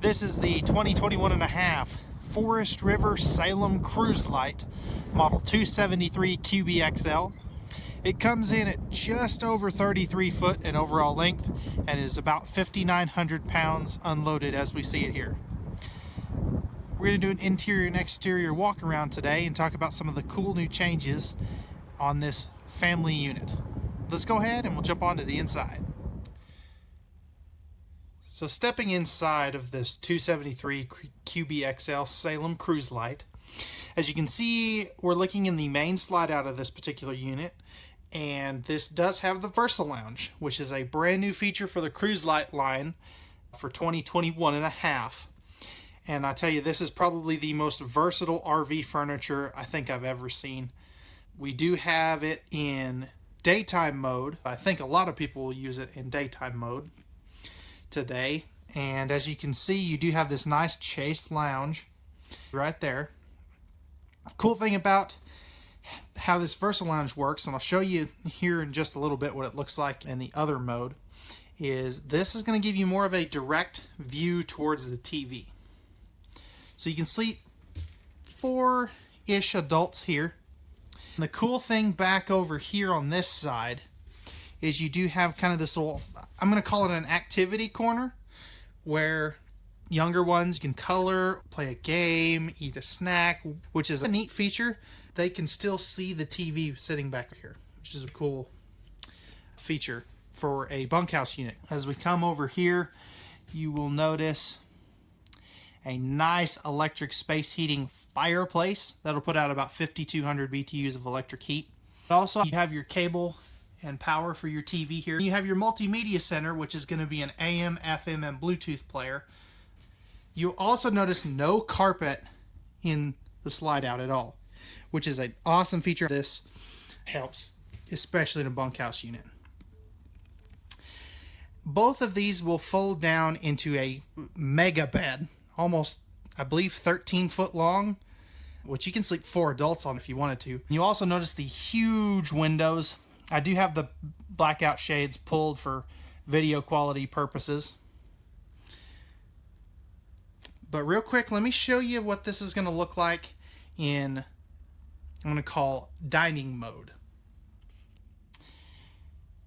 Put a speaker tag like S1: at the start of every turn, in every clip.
S1: This is the 2021 and a half Forest River Salem Cruise Lite, model 273 QBXL. It comes in at just over 33 foot in overall length and is about 5,900 pounds unloaded as we see it here. We're going to do an interior and exterior walk around today and talk about some of the cool new changes on this family unit. Let's go ahead and we'll jump onto the inside. So stepping inside of this 273 QBXL Salem Cruise Lite, as you can see, we're looking in the main slide out of this particular unit, and this does have the Versa Lounge, which is a brand new feature for the Cruise Lite line for 2021 and a half. And I tell you, this is probably the most versatile RV furniture I think I've ever seen. We do have it in daytime mode. I think a lot of people will use it in daytime mode today. And as you can see, you do have this nice chased lounge right there. Cool thing about how this Versa Lounge works, and I'll show you here in just a little bit what it looks like in the other mode, is this is going to give you more of a direct view towards the TV. So you can sleep 4-ish adults here. And the cool thing back over here on this side is you do have kind of this little, I'm going to call it an activity corner, where younger ones can color, play a game, eat a snack, which is a neat feature. They can still see the TV sitting back here, which is a cool feature for a bunkhouse unit. As we come over here, you will notice a nice electric space heating fireplace that'll put out about 5,200 BTUs of electric heat. Also, you have your cable and power for your TV here. You have your multimedia center, which is going to be an AM, FM, and Bluetooth player. You'll also notice no carpet in the slide out at all, which is an awesome feature. This helps, especially in a bunkhouse unit. Both of these will fold down into a mega bed, almost, I believe, 13 foot long, which you can sleep 4 adults on if you wanted to. You also notice the huge windows. I do have the blackout shades pulled for video quality purposes. But real quick, let me show you what this is going to look like in, I'm going to call dining mode.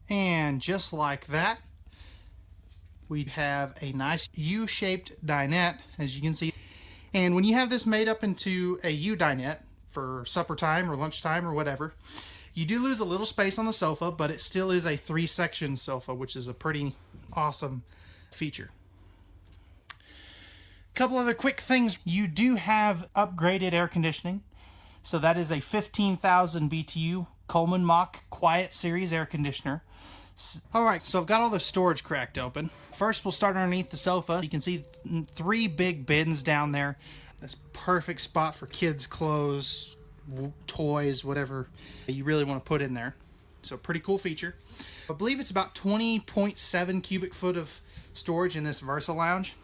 S1: And just like that, we have a nice U-shaped dinette, as you can see. And when you have this made up into a U-dinette for supper time or lunchtime or whatever, you do lose a little space on the sofa, but it still is a 3-section sofa, which is a pretty awesome feature. Couple other quick things. You do have upgraded air conditioning. So that is a 15,000 BTU Coleman Mach Quiet Series air conditioner. Alright, so I've got all the storage cracked open. First, we'll start underneath the sofa. You can see 3 big bins down there. That's perfect spot for kids' clothes, toys, whatever you really want to put in there. So pretty cool feature. I believe it's about 20.7 cubic foot of storage in this Versa Lounge.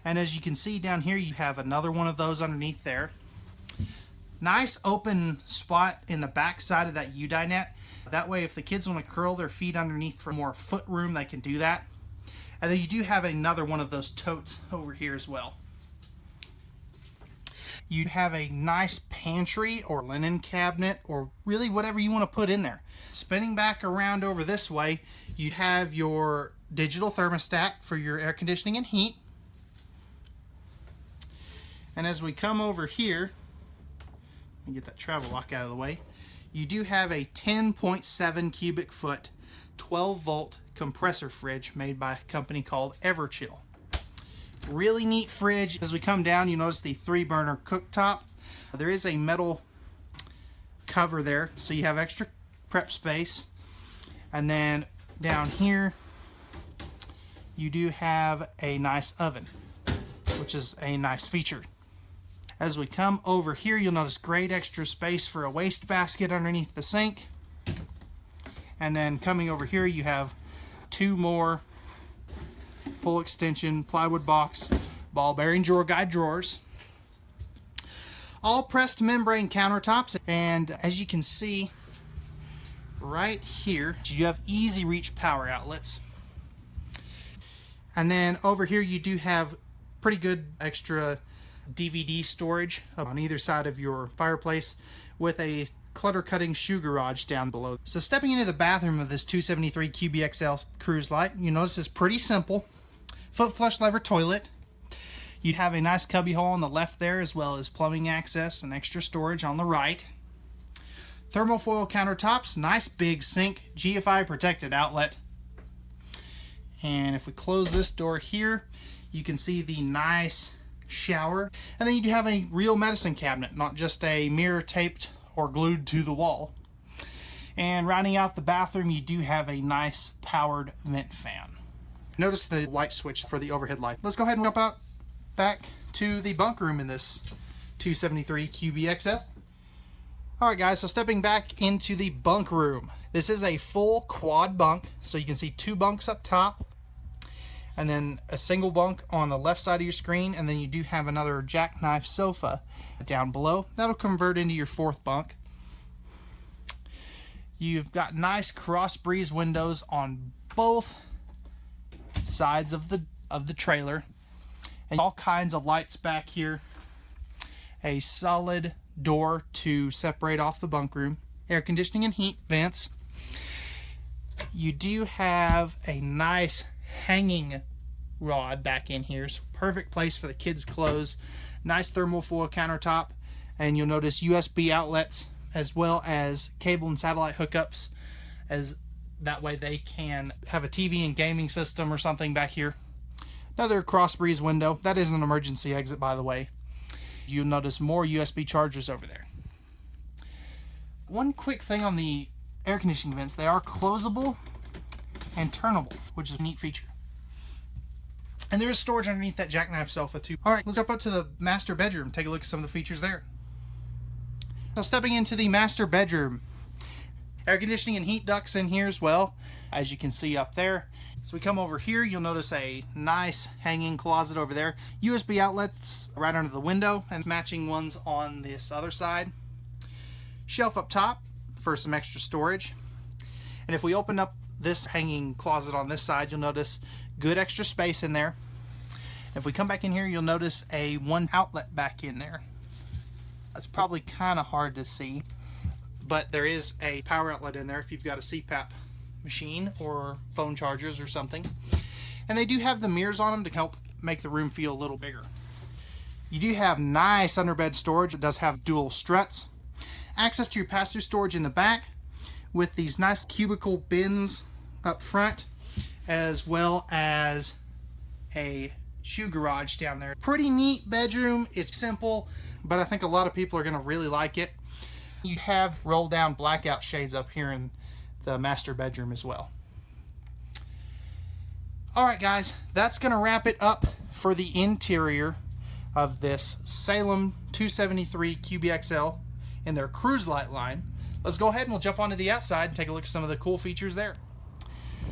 S1: And as you can see down here, you have another one of those underneath there. Nice open spot in the back side of that U-dinette. That way, if the kids want to curl their feet underneath for more foot room, they can do that. And then you do have another one of those totes over here as well. You have a nice pantry or linen cabinet or really whatever you want to put in there. Spinning back around over this way, you have your digital thermostat for your air conditioning and heat. And as we come over here, let me get that travel lock out of the way, you do have a 10.7 cubic foot 12 volt compressor fridge made by a company called Everchill. Really neat fridge. As we come down, you notice the 3-burner cooktop. There is a metal cover there, so you have extra prep space. And then down here, you do have a nice oven, which is a nice feature. As we come over here, you'll notice great extra space for a wastebasket underneath the sink. And then coming over here, you have 2 more full extension plywood box ball bearing drawer guide drawers. All pressed membrane countertops, and as you can see right here, you have easy reach power outlets. And then over here you do have Pretty good extra DVD storage on either side of your fireplace with a clutter cutting shoe garage down below. So stepping into the bathroom of this 273 QBXL Cruise Lite, you notice it's pretty simple. Foot flush lever toilet. You have a nice cubby hole on the left there, as well as plumbing access and extra storage on the right. Thermofoil countertops, nice big sink, GFI protected outlet. And if we close this door here, you can see the nice shower. And then you do have a real medicine cabinet, not just a mirror taped or glued to the wall. And rounding out the bathroom, you do have a nice powered vent fan. Notice the light switch for the overhead light. Let's go ahead and jump out back to the bunk room in this 273 QBXL. Alright guys, so stepping back into the bunk room. This is a full quad bunk, so you can see 2 bunks up top, and then a single bunk on the left side of your screen, and then you do have another jackknife sofa down below. That'll convert into your 4th bunk. You've got nice cross breeze windows on both sides of the trailer, and all kinds of lights back here. A solid door to separate off the bunk room, air conditioning and heat vents. You do have a nice hanging rod back in here, so perfect place for the kids' clothes. Nice thermofoil countertop, and you'll notice USB outlets as well as cable and satellite hookups, as that way they can have a TV and gaming system or something back here. Another cross breeze window. That is an emergency exit, by the way. You'll notice more USB chargers over there. One quick thing on the air conditioning vents, they are closable and turnable, which is a neat feature. And there is storage underneath that jackknife sofa too. Alright, let's jump up to the master bedroom, take a look at some of the features there. So stepping into the master bedroom, air conditioning and heat ducts in here as well, as you can see up there. So we come over here, you'll notice a nice hanging closet over there. USB outlets right under the window and matching ones on this other side. Shelf up top for some extra storage. And if we open up this hanging closet on this side, you'll notice good extra space in there. If we come back in here, you'll notice a 1 outlet back in there. That's probably kind of hard to see, but there is a power outlet in there if you've got a CPAP machine or phone chargers or something. And they do have the mirrors on them to help make the room feel a little bigger. You do have nice underbed storage. It does have dual struts. Access to your pass-through storage in the back with these nice cubicle bins up front, as well as a shoe garage down there. Pretty neat bedroom. It's simple, but I think a lot of people are going to really like it. You have roll down blackout shades up here in the master bedroom as well. Alright guys, that's going to wrap it up for the interior of this Salem 273 QBXL in their Cruise Lite line. Let's go ahead and we'll jump onto the outside and take a look at some of the cool features there.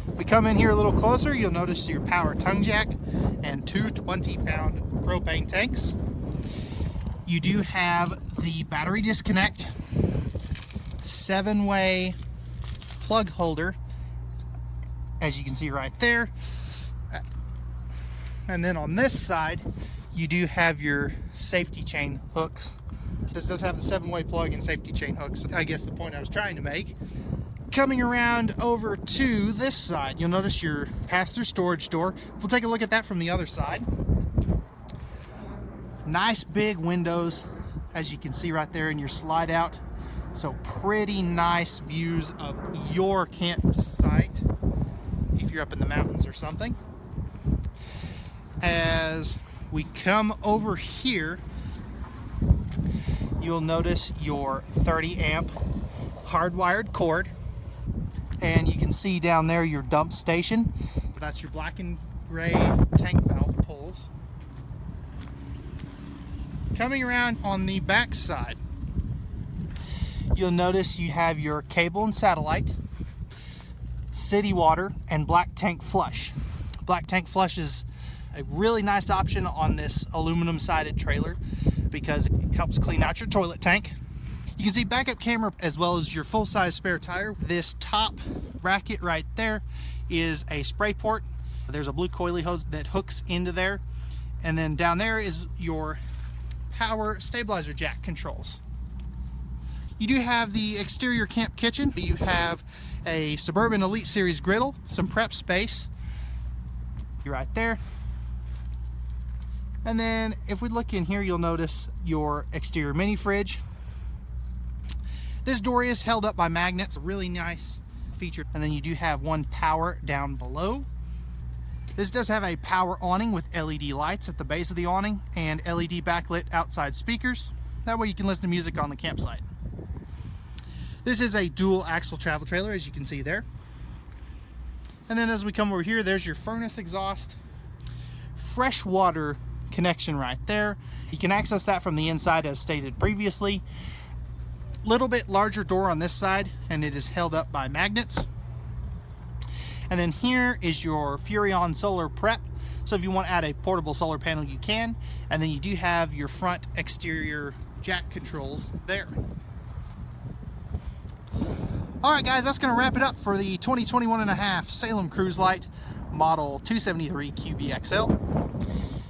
S1: If we come in here a little closer, you'll notice your power tongue jack and 2 20-pound propane tanks. You do have the battery disconnect, 7-way plug holder, as you can see right there. And then on this side, you do have your safety chain hooks. This does have the 7-way plug and safety chain hooks. I guess the point I was trying to make. Coming around over to this side, you'll notice your pass-through storage door. We'll take a look at that from the other side. Nice big windows, as you can see right there in your slide out. So pretty nice views of your campsite if you're up in the mountains or something. As we come over here, you'll notice your 30 amp hardwired cord, and you can see down there your dump station. That's your black and gray tank valve pulls. Coming around on the back side, you'll notice you have your cable and satellite, city water, and black tank flush. Black tank flush is a really nice option on this aluminum sided trailer because it helps clean out your toilet tank. You can see backup camera as well as your full-size spare tire. This top bracket right there is a spray port. There's a blue coily hose that hooks into there, And then down there is your power stabilizer jack controls. You do have the exterior camp kitchen. You have a Suburban Elite Series griddle, some prep space. You're right there. And then if we look in here, you'll notice your exterior mini fridge. This door is held up by magnets, a really nice feature. And then you do have one power down below. This does have a power awning with LED lights at the base of the awning and LED backlit outside speakers. That way you can listen to music on the campsite. This is a dual axle travel trailer, as you can see there. And then as we come over here, there's your furnace exhaust, fresh water connection right there. You can access that from the inside as stated previously. Little bit larger door on this side, and it is held up by magnets. And then here is your Furrion solar prep. So if you want to add a portable solar panel, you can. And then you do have your front exterior jack controls there. All right, guys, that's going to wrap it up for the 2021.5 Salem Cruise Lite model 273 QBXL.